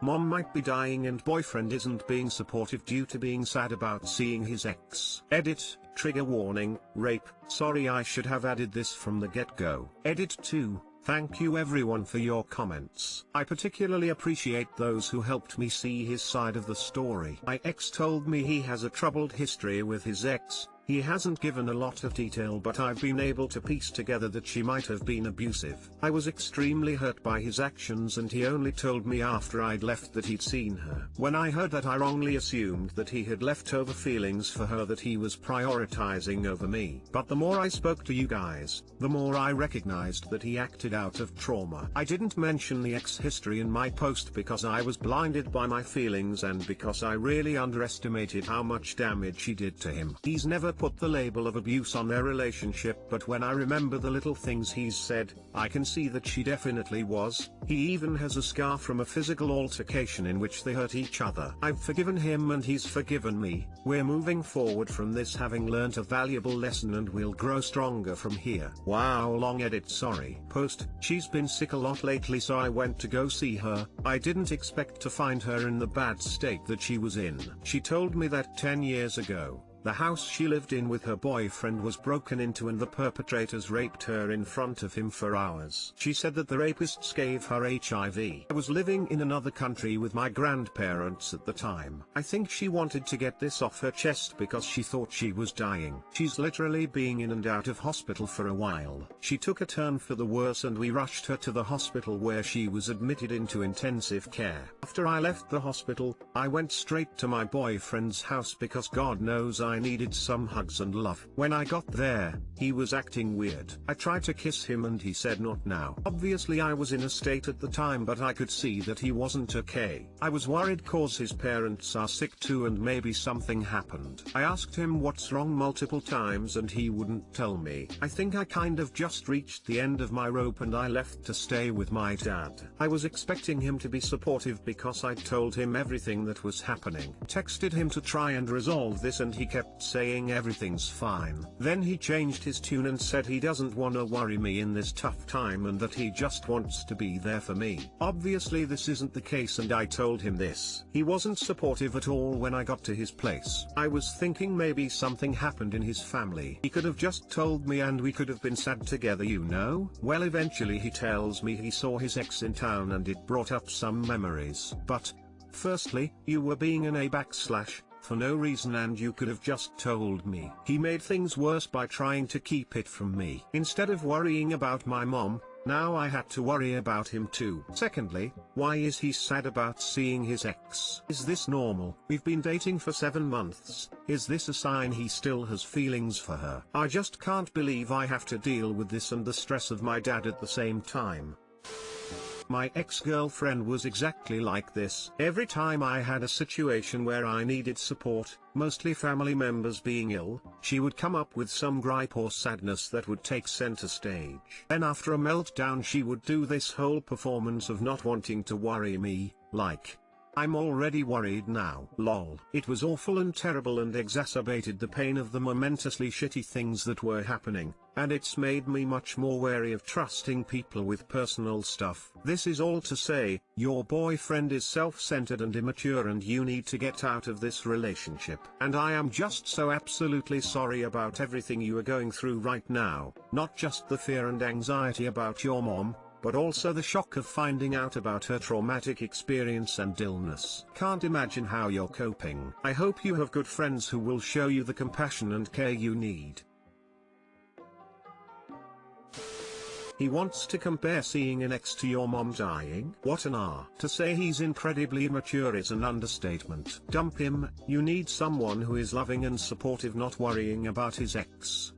Mom might be dying and boyfriend isn't being supportive due to being sad about seeing his ex. Edit, trigger warning, rape. Sorry, I should have added this from the get-go. Edit 2. Thank you everyone for your comments. I particularly appreciate those who helped me see his side of the story. My ex told me he has a troubled history with his ex. He hasn't given a lot of detail, but I've been able to piece together that she might have been abusive. I was extremely hurt by his actions and he only told me after I'd left that he'd seen her. When I heard that, I wrongly assumed that he had leftover feelings for her that he was prioritizing over me. But the more I spoke to you guys, the more I recognized that he acted out of trauma. I didn't mention the ex history in my post because I was blinded by my feelings and because I really underestimated how much damage she did to him. He's never put the label of abuse on their relationship, but when I remember the little things he's said, I can see that she definitely was. He even has a scar from a physical altercation in which they hurt each other. I've forgiven him and he's forgiven me. We're moving forward from this having learnt a valuable lesson and we'll grow stronger from here. Wow, long edit, sorry. Post, she's been sick a lot lately, so I went to go see her. I didn't expect to find her in the bad state that she was in. She told me that 10 years ago, the house she lived in with her boyfriend was broken into and the perpetrators raped her in front of him for hours. She said that the rapists gave her HIV. I was living in another country with my grandparents at the time. I think she wanted to get this off her chest because she thought she was dying. She's literally being in and out of hospital for a while. She took a turn for the worse and we rushed her to the hospital where she was admitted into intensive care. After I left the hospital, I went straight to my boyfriend's house because God knows I needed some hugs and love. When I got there, he was acting weird. I tried to kiss him and he said not now. Obviously I was in a state at the time, but I could see that he wasn't okay. I was worried cause his parents are sick too and maybe something happened. I asked him what's wrong multiple times and he wouldn't tell me. I think I kind of just reached the end of my rope and I left to stay with my dad. I was expecting him to be supportive because I'd told him everything that was happening. Texted him to try and resolve this and he kept saying everything's fine. Then he changed his tune and said he doesn't wanna worry me in this tough time and that he just wants to be there for me. Obviously this isn't the case and I told him this. He wasn't supportive at all when I got to his place. I was thinking maybe something happened in his family. He could have just told me and we could have been sad together, you know? Well, eventually he tells me he saw his ex in town and it brought up some memories. But, firstly, you were being an A / for no reason and you could have just told me. He made things worse by trying to keep it from me. Instead of worrying about my mom, now I had to worry about him too. Secondly, why is he sad about seeing his ex? Is this normal? We've been dating for 7 months. Is this a sign he still has feelings for her? I just can't believe I have to deal with this and the stress of my dad at the same time. My ex-girlfriend was exactly like this. Every time I had a situation where I needed support, mostly family members being ill, she would come up with some gripe or sadness that would take center stage. Then after a meltdown she would do this whole performance of not wanting to worry me, like, I'm already worried now. Lol. It was awful and terrible and exacerbated the pain of the momentously shitty things that were happening, and it's made me much more wary of trusting people with personal stuff. This is all to say, your boyfriend is self-centered and immature and you need to get out of this relationship. And I am just so absolutely sorry about everything you are going through right now, not just the fear and anxiety about your mom, but also the shock of finding out about her traumatic experience and illness. Can't imagine how you're coping. I hope you have good friends who will show you the compassion and care you need. He wants to compare seeing an ex to your mom dying? What an R. To say he's incredibly immature is an understatement. Dump him. You need someone who is loving and supportive, not worrying about his ex.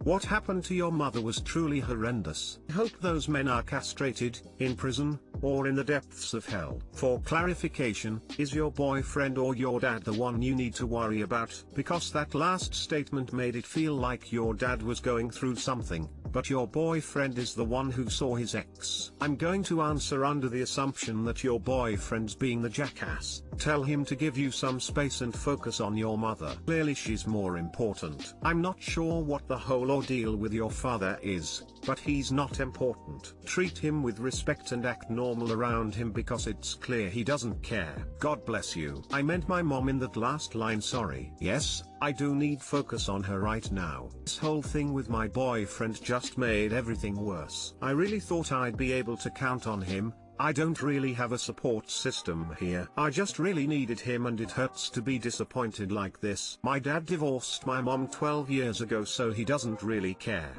What happened to your mother was truly horrendous. I hope those men are castrated, in prison, or in the depths of hell. For clarification, is your boyfriend or your dad the one you need to worry about? Because that last statement made it feel like your dad was going through something, but your boyfriend is the one who saw his ex. I'm going to answer under the assumption that your boyfriend's being the jackass. Tell him to give you some space and focus on your mother. Clearly she's more important. I'm not sure what the whole ordeal with your father is, but he's not important. Treat him with respect and act normal around him because it's clear he doesn't care. God bless you. I meant my mom in that last line, sorry. Yes, I do need focus on her right now. This whole thing with my boyfriend just made everything worse. I really thought I'd be able to count on him. I don't really have a support system here. I just really needed him and it hurts to be disappointed like this. My dad divorced my mom 12 years ago, so he doesn't really care.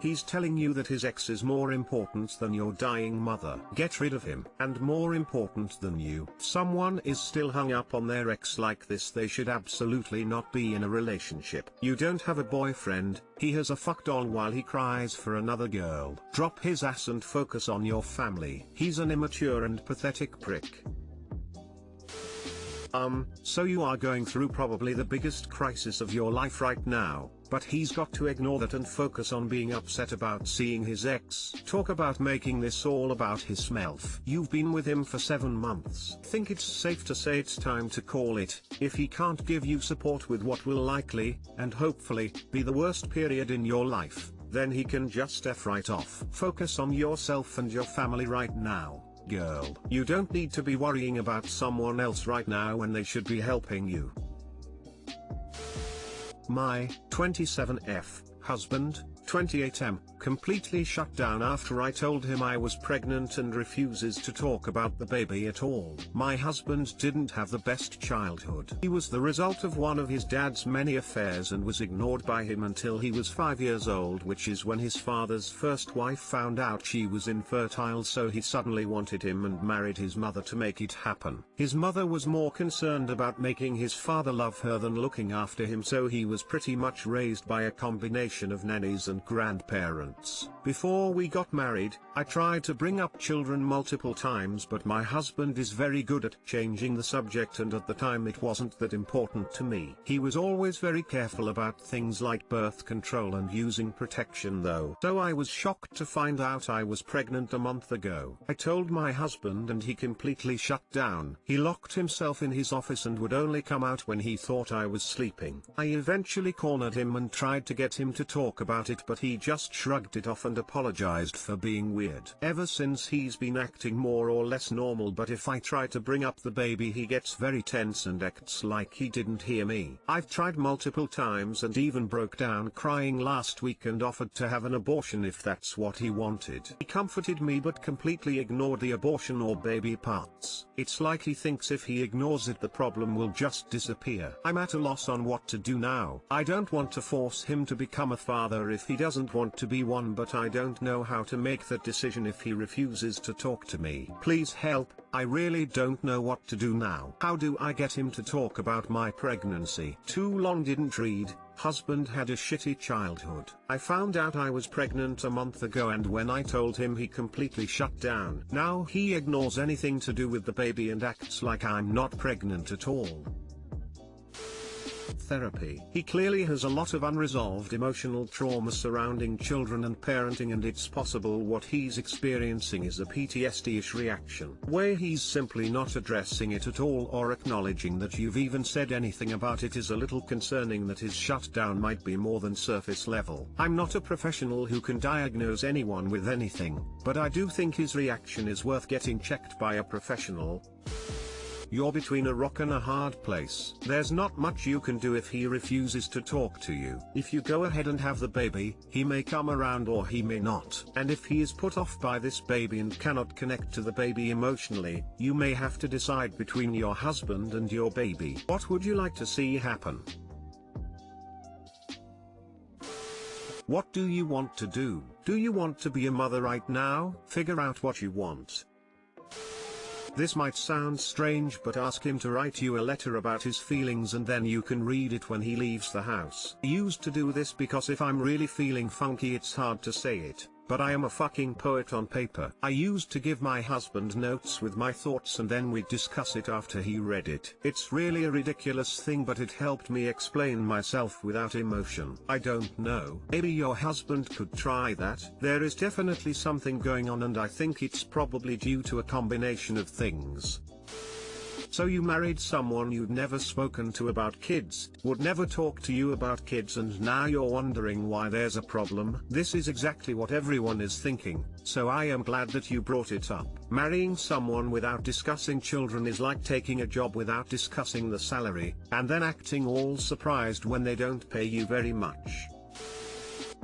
He's telling you that his ex is more important than your dying mother. Get rid of him. And more important than you. Someone is still hung up on their ex like this. They should absolutely not be in a relationship. You don't have a boyfriend. He has a fuck doll while he cries for another girl. Drop his ass and focus on your family. He's an immature and pathetic prick. So you are going through probably the biggest crisis of your life right now, but he's got to ignore that and focus on being upset about seeing his ex. Talk about making this all about his smelf. You've been with him for 7 months. Think it's safe to say it's time to call it. If he can't give you support with what will likely, and hopefully, be the worst period in your life, then he can just F right off. Focus on yourself and your family right now. Girl, you don't need to be worrying about someone else right now when they should be helping you. My 27F husband, 28M, completely shut down after I told him I was pregnant and refuses to talk about the baby at all. My husband didn't have the best childhood. He was the result of one of his dad's many affairs and was ignored by him until he was 5 years old, which is when his father's first wife found out she was infertile, so he suddenly wanted him and married his mother to make it happen. His mother was more concerned about making his father love her than looking after him, so he was pretty much raised by a combination of nannies and grandparents. Before we got married, I tried to bring up children multiple times, but my husband is very good at changing the subject, and at the time it wasn't that important to me. He was always very careful about things like birth control and using protection though. So I was shocked to find out I was pregnant a month ago. I told my husband and he completely shut down. He locked himself in his office and would only come out when he thought I was sleeping. I eventually cornered him and tried to get him to talk about it, but he just shrugged it off and apologized for being weird. Ever since he's been acting more or less normal, but if I try to bring up the baby he gets very tense and acts like he didn't hear me. I've tried multiple times and even broke down crying last week and offered to have an abortion if that's what he wanted. He comforted me but completely ignored the abortion or baby parts. It's like he thinks if he ignores it the problem will just disappear. I'm at a loss on what to do now. I don't want to force him to become a father if he doesn't want to be one, but I don't know how to make that decision if he refuses to talk to me. Please help, I really don't know what to do now. How do I get him to talk about my pregnancy? Too long didn't read. Husband had a shitty childhood. I found out I was pregnant a month ago, and when I told him he completely shut down. Now he ignores anything to do with the baby and acts like I'm not pregnant at all. Therapy. He clearly has a lot of unresolved emotional trauma surrounding children and parenting, and it's possible what he's experiencing is a PTSD-ish reaction, where he's simply not addressing it at all or acknowledging that you've even said anything about it is a little concerning. That his shutdown might be more than surface level. I'm not a professional who can diagnose anyone with anything, but I do think his reaction is worth getting checked by a professional. You're between a rock and a hard place. There's not much you can do if he refuses to talk to you. If you go ahead and have the baby, he may come around or he may not. And if he is put off by this baby and cannot connect to the baby emotionally, you may have to decide between your husband and your baby. What would you like to see happen? What do you want to do? Do you want to be a mother right now? Figure out what you want. This might sound strange, but ask him to write you a letter about his feelings and then you can read it when he leaves the house. I used to do this because if I'm really feeling funky it's hard to say it, but I am a fucking poet on paper. I used to give my husband notes with my thoughts and then we'd discuss it after he read it. It's really a ridiculous thing, but it helped me explain myself without emotion. I don't know. Maybe your husband could try that. There is definitely something going on and I think it's probably due to a combination of things. So you married someone you'd never spoken to about kids, would never talk to you about kids, and now you're wondering why there's a problem? This is exactly what everyone is thinking, so I am glad that you brought it up. Marrying someone without discussing children is like taking a job without discussing the salary, and then acting all surprised when they don't pay you very much.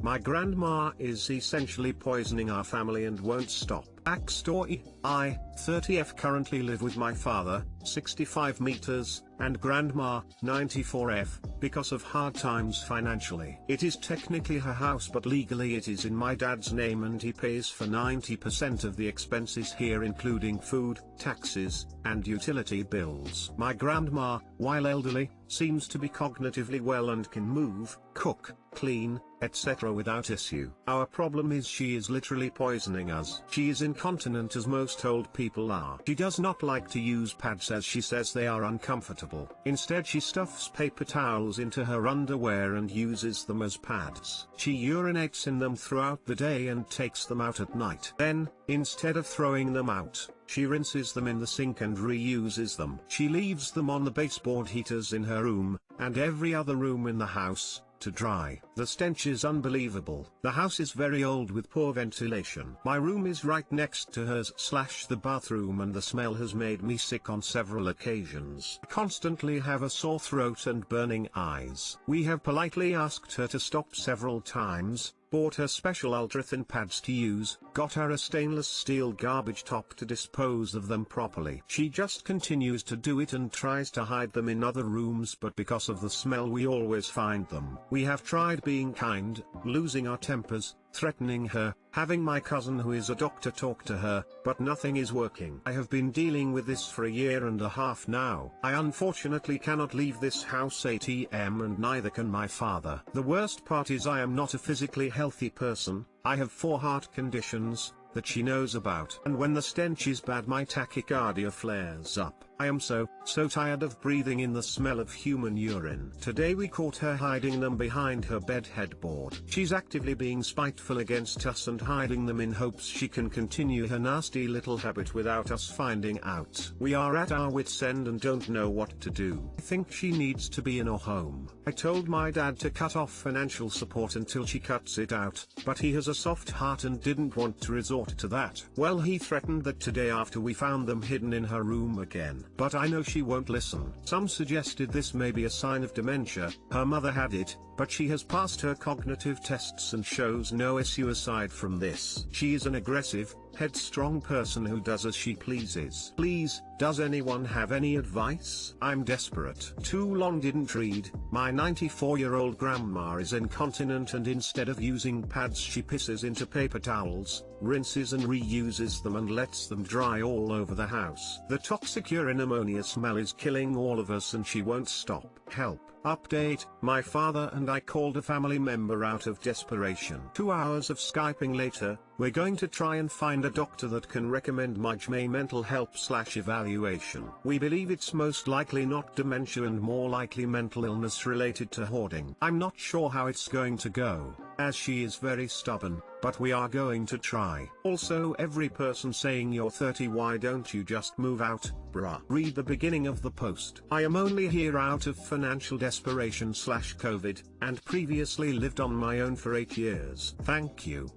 My grandma is essentially poisoning our family and won't stop. Backstory: I, 30F, currently live with my father, 65 meters, and grandma, 94F, because of hard times financially. It is technically her house, but legally it is in my dad's name, and he pays for 90% of the expenses here, including food, taxes, and utility bills. My grandma, while elderly, seems to be cognitively well and can move, cook, clean, etc. without issue. Our problem is she is literally poisoning us. She is incontinent, as most old people are. She does not like to use pads as she says they are uncomfortable. Instead, she stuffs paper towels into her underwear and uses them as pads. She urinates in them throughout the day and takes them out at night. Then, instead of throwing them out, she rinses them in the sink and reuses them. She leaves them on the baseboard heaters in her room, and every other room in the house, to dry. The stench is unbelievable. The house is very old with poor ventilation. My room is right next to hers/the bathroom, and the smell has made me sick on several occasions. I constantly have a sore throat and burning eyes. We have politely asked her to stop several times, bought her special ultra-thin pads to use, got her a stainless steel garbage top to dispose of them properly. She just continues to do it and tries to hide them in other rooms, but because of the smell we always find them. We have tried being kind, losing our tempers, threatening her, having my cousin who is a doctor talk to her, but nothing is working. I have been dealing with this for a year and a half now. I unfortunately cannot leave this house ATM, and neither can my father. The worst part is I am not a physically healthy person. I have 4 heart conditions that she knows about, and when the stench is bad, my tachycardia flares up. I am so tired of breathing in the smell of human urine. Today we caught her hiding them behind her bed headboard. She's actively being spiteful against us and hiding them in hopes she can continue her nasty little habit without us finding out. We are at our wits' end and don't know what to do. I think she needs to be in a home. I told my dad to cut off financial support until she cuts it out, but he has a soft heart and didn't want to resort to that. Well, he threatened that today after we found them hidden in her room again. But I know she won't listen. Some suggested this may be a sign of dementia. Her mother had it, but she has passed her cognitive tests and shows no issue aside from this. She is an aggressive, headstrong person who does as she pleases. Please, does anyone have any advice? I'm desperate. Too long didn't read. My 94-year-old grandma is incontinent, and instead of using pads she pisses into paper towels, rinses and reuses them, and lets them dry all over the house. The toxic urine ammonia smell is killing all of us, and she won't stop. Help. Update: my father and I called a family member out of desperation. 2 hours of Skyping later, we're going to try and find a doctor that can recommend my mental help/evaluation. We believe it's most likely not dementia and more likely mental illness related to hoarding. I'm not sure how it's going to go, as she is very stubborn, but we are going to try. Also, every person saying you're 30, why don't you just move out, bruh? Read the beginning of the post. I am only here out of financial desperation/COVID, and previously lived on my own for 8 years. Thank you.